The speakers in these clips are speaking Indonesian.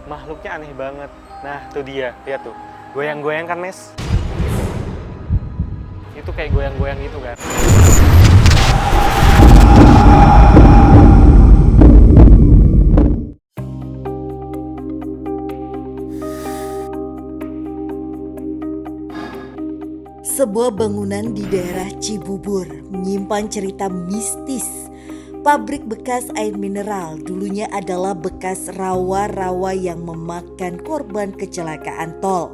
Makhluknya aneh banget. Nah, tuh dia, lihat tuh. Goyang-goyang kan, Mes? Itu kayak goyang-goyang gitu kan. Sebuah bangunan di daerah Cibubur menyimpan cerita mistis. Pabrik bekas air mineral dulunya adalah bekas rawa-rawa yang memakan korban kecelakaan tol.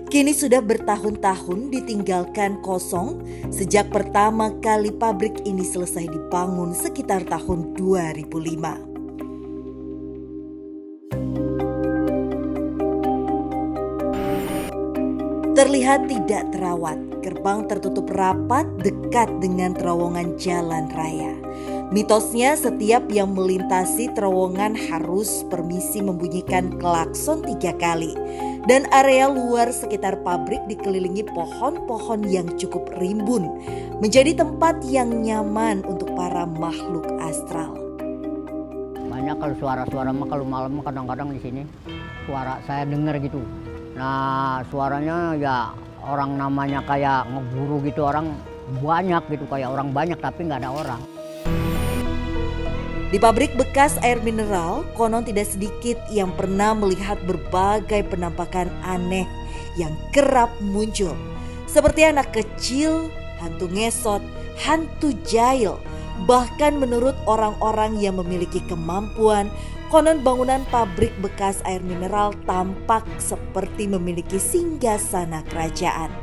Kini sudah bertahun-tahun ditinggalkan kosong sejak pertama kali pabrik ini selesai dibangun sekitar tahun 2005. Terlihat tidak terawat, gerbang tertutup rapat dekat dengan terowongan jalan raya. Mitosnya setiap yang melintasi terowongan harus permisi membunyikan klakson 3 kali. Dan area luar sekitar pabrik dikelilingi pohon-pohon yang cukup rimbun. Menjadi tempat yang nyaman untuk para makhluk astral. Banyak kalau suara-suara mah kalau malam kadang-kadang di sini suara saya dengar gitu. Nah suaranya ya orang namanya kayak ngeburu gitu, orang banyak gitu, kayak orang banyak tapi nggak ada orang. Di pabrik bekas air mineral, konon tidak sedikit yang pernah melihat berbagai penampakan aneh yang kerap muncul. Seperti anak kecil, hantu ngesot, hantu jahil. Bahkan menurut orang-orang yang memiliki kemampuan, konon bangunan pabrik bekas air mineral tampak seperti memiliki singgasana kerajaan.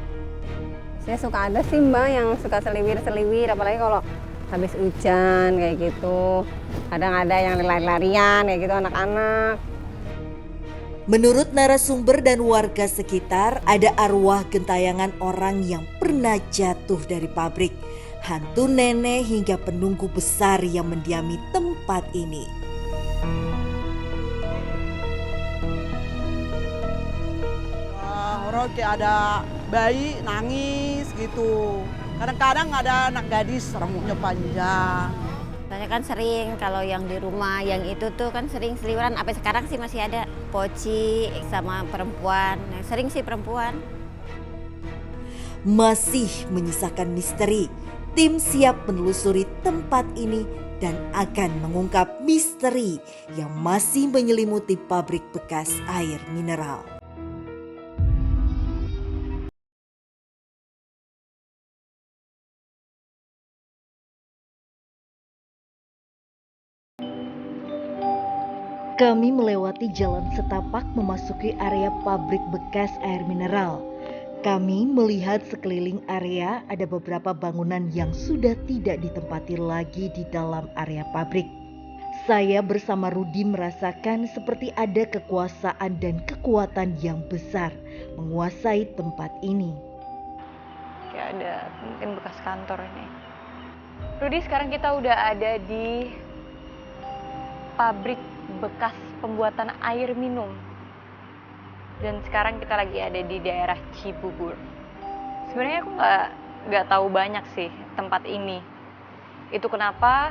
Saya suka ada sih Mbak yang suka seliwir-seliwir, apalagi kalau habis hujan kayak gitu. Kadang ada yang lari-larian kayak gitu anak-anak. Menurut narasumber dan warga sekitar, ada arwah gentayangan orang yang pernah jatuh dari pabrik. Hantu nenek hingga penunggu besar yang mendiami tempat ini. Orang kayak ada bayi nangis gitu. Kadang-kadang ada anak gadis rambutnya panjang. Saya kan sering kalau yang di rumah yang itu tuh kan sering seliweran. Sampai sekarang sih masih ada poci sama perempuan. Sering sih perempuan. Masih menyisakan misteri. Tim siap menelusuri tempat ini dan akan mengungkap misteri yang masih menyelimuti pabrik bekas air mineral. Kami melewati jalan setapak memasuki area pabrik bekas air mineral. Kami melihat sekeliling area ada beberapa bangunan yang sudah tidak ditempati lagi di dalam area pabrik. Saya bersama Rudi merasakan seperti ada kekuasaan dan kekuatan yang besar menguasai tempat ini. Kayak ada mungkin bekas kantor ini. Rudi, sekarang kita udah ada di pabrik bekas pembuatan air minum. Dan sekarang kita lagi ada di daerah Cibubur. Sebenarnya aku nggak tahu banyak sih tempat ini. Itu kenapa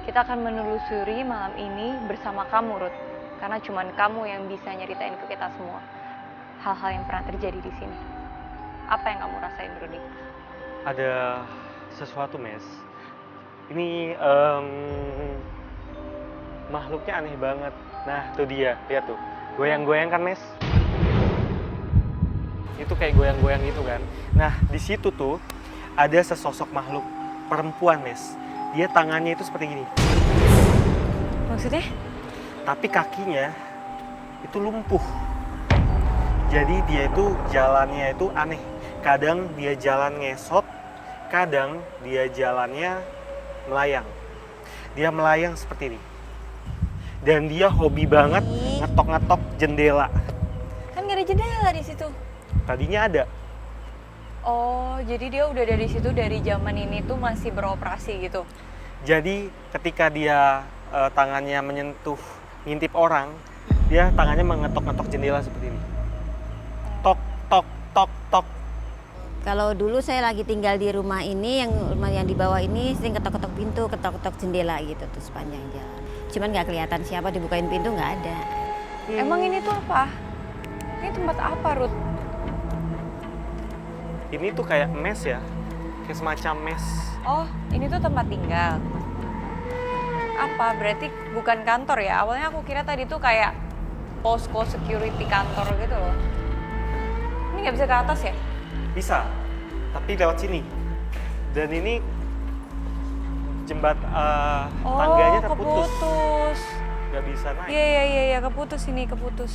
kita akan menelusuri malam ini bersama kamu, Ruth. Karena cuman kamu yang bisa nyeritain ke kita semua hal-hal yang pernah terjadi di sini. Apa yang kamu rasain, Rudy? Ada sesuatu, Mes. Ini makhluknya aneh banget. Nah, tuh dia, lihat tuh. Goyang-goyang kan, Mes? Itu kayak goyang-goyang gitu kan. Nah, di situ tuh ada sesosok makhluk perempuan, Mes. Dia tangannya itu seperti gini. Maksudnya? Tapi kakinya itu lumpuh. Jadi dia itu jalannya itu aneh. Kadang dia jalan ngesot, kadang dia jalannya melayang. Dia melayang seperti ini. Dan dia hobi banget ngetok-ngetok jendela. Kan nggak ada jendela di situ. Tadinya ada. Oh, jadi dia udah dari situ dari zaman ini tuh masih beroperasi gitu. Jadi ketika dia tangannya menyentuh, ngintip orang, dia tangannya mengetok-ngetok jendela seperti ini. Tok, tok, tok, tok. Kalau dulu saya lagi tinggal di rumah ini, rumah yang di bawah ini sering ketok-ketok pintu, ketok-ketok jendela gitu tuh sepanjang jalan. Cuman nggak kelihatan siapa, dibukain pintu nggak ada. Emang ini tuh apa? Ini tempat apa, Ruth? Ini tuh kayak mes ya, kayak semacam mes. Oh, ini tuh tempat tinggal. Apa? Berarti bukan kantor ya? Awalnya aku kira tadi tuh kayak posko security kantor gitu loh. Ini nggak bisa ke atas ya? Bisa, tapi lewat sini. Dan ini tangganya terputus. keputus. Nggak bisa naik. Iya, keputus ini, keputus.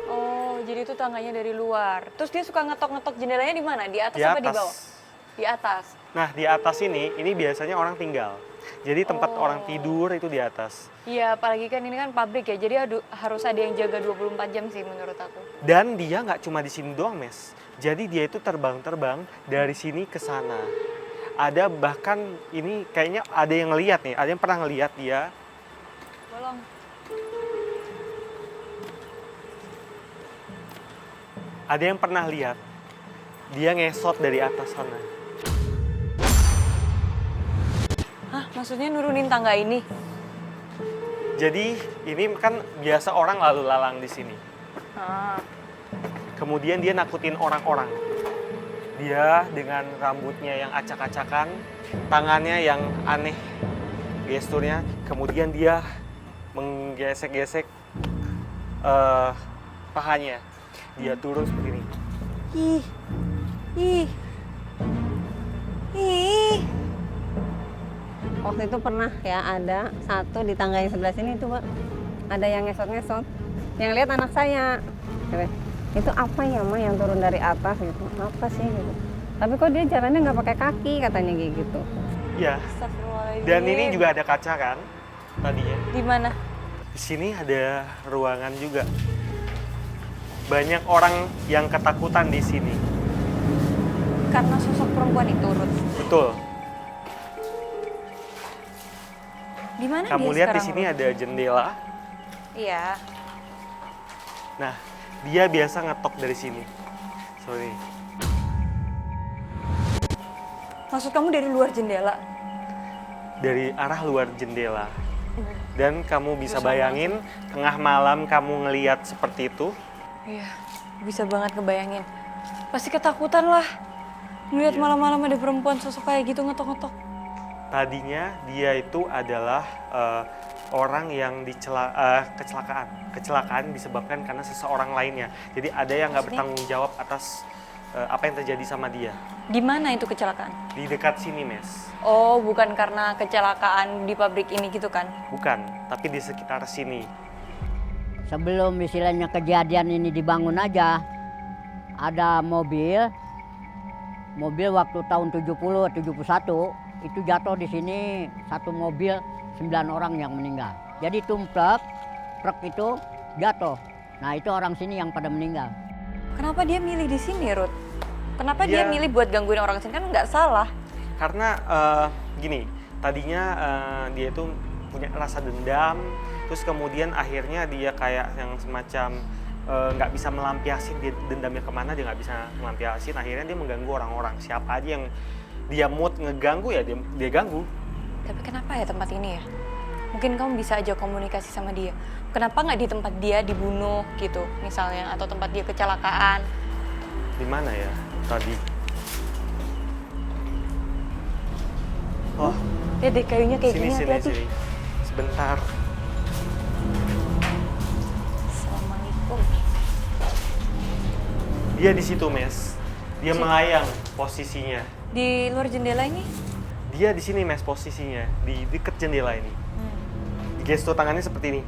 Oh, jadi itu tangganya dari luar. Terus dia suka ngetok-ngetok jendelanya di mana? Di atas Di apa di atas. bawah? Di atas. Nah, di atas ini biasanya orang tinggal. Jadi tempat Oh. orang tidur itu di atas. Iya, apalagi kan ini kan pabrik ya. Jadi harus ada yang jaga 24 jam sih menurut aku. Dan dia nggak cuma di sini doang, Mes. Jadi dia itu terbang-terbang dari sini ke sana. Ada bahkan ini kayaknya ada yang ngeliat nih, ada yang pernah ngeliat dia. Tolong. Ada yang pernah lihat dia ngesot dari atas sana. Hah, maksudnya nurunin tangga ini? Jadi ini kan biasa orang lalu lalang di sini. Ah. Kemudian dia nakutin orang-orang. Dia dengan rambutnya yang acak-acakan, tangannya yang aneh gesturnya. Kemudian dia menggesek-gesek pahanya. Dia turun seperti ini. Ih, ih, ih. Waktu itu pernah ya ada satu di tangga yang sebelah sini itu, Pak. Ada yang ngesot-ngesot. Yang lihat anak saya. Itu apa ya, Ma, yang turun dari atas gitu? Apa sih gitu? Tapi kok dia jalannya nggak pakai kaki katanya kayak gitu. Ya. Astagfirullahaladzim. Dan ini juga ada kaca kan tadinya. Di mana? Di sini ada ruangan juga. Banyak orang yang ketakutan di sini. Karena sosok perempuan itu, Ruth. Betul. Di mana Kamu dia lihat di sekarang, sini Ruth? ada jendela. Iya. Nah, dia biasa ngetok dari sini. Sorry. Maksud kamu dari luar jendela? Dari arah luar jendela. Dan kamu bisa Bersama. bayangin tengah malam kamu ngeliat seperti itu. Iya, bisa banget ngebayangin. Pasti ketakutan lah. Ngeliat Iya. malam-malam ada perempuan sosok kayak gitu ngetok-ngetok. Tadinya dia itu adalah orang yang kecelakaan. Kecelakaan disebabkan karena seseorang lainnya. Jadi ada yang nggak Maksudnya? bertanggung jawab atas apa yang terjadi sama dia. Di mana itu kecelakaan? Di dekat sini, Mes. Oh, bukan karena kecelakaan di pabrik ini gitu kan? Bukan, tapi di sekitar sini. Sebelum istilahnya kejadian ini dibangun aja, ada mobil waktu tahun 70, 71, itu jatuh di sini satu mobil 9 orang yang meninggal. Jadi truk itu jatuh. Nah itu orang sini yang pada meninggal. Kenapa dia milih di sini, Ruth? Kenapa dia Iya. milih buat gangguin orang sini? Kan nggak salah. Karena gini, tadinya dia itu punya rasa dendam, terus kemudian akhirnya dia kayak yang semacam nggak bisa melampiasin dia dendamnya kemana, dia nggak bisa melampiasin, akhirnya dia mengganggu orang-orang. Siapa aja yang dia mood ngeganggu ya dia ganggu. Tapi kenapa ya tempat ini ya? Mungkin kamu bisa aja komunikasi sama dia. Kenapa nggak di tempat dia dibunuh gitu misalnya, atau tempat dia kecelakaan? Di mana ya tadi? Oh, Lihat deh kayunya kayak sini gini, sini hati-hati. sini. Sebentar. Assalamualaikum. Dia di situ, Mes. Dia melayang posisinya. Di luar jendela ini? Dia di sini, Mes, posisinya di dekat jendela ini. Gestur tangannya seperti ini.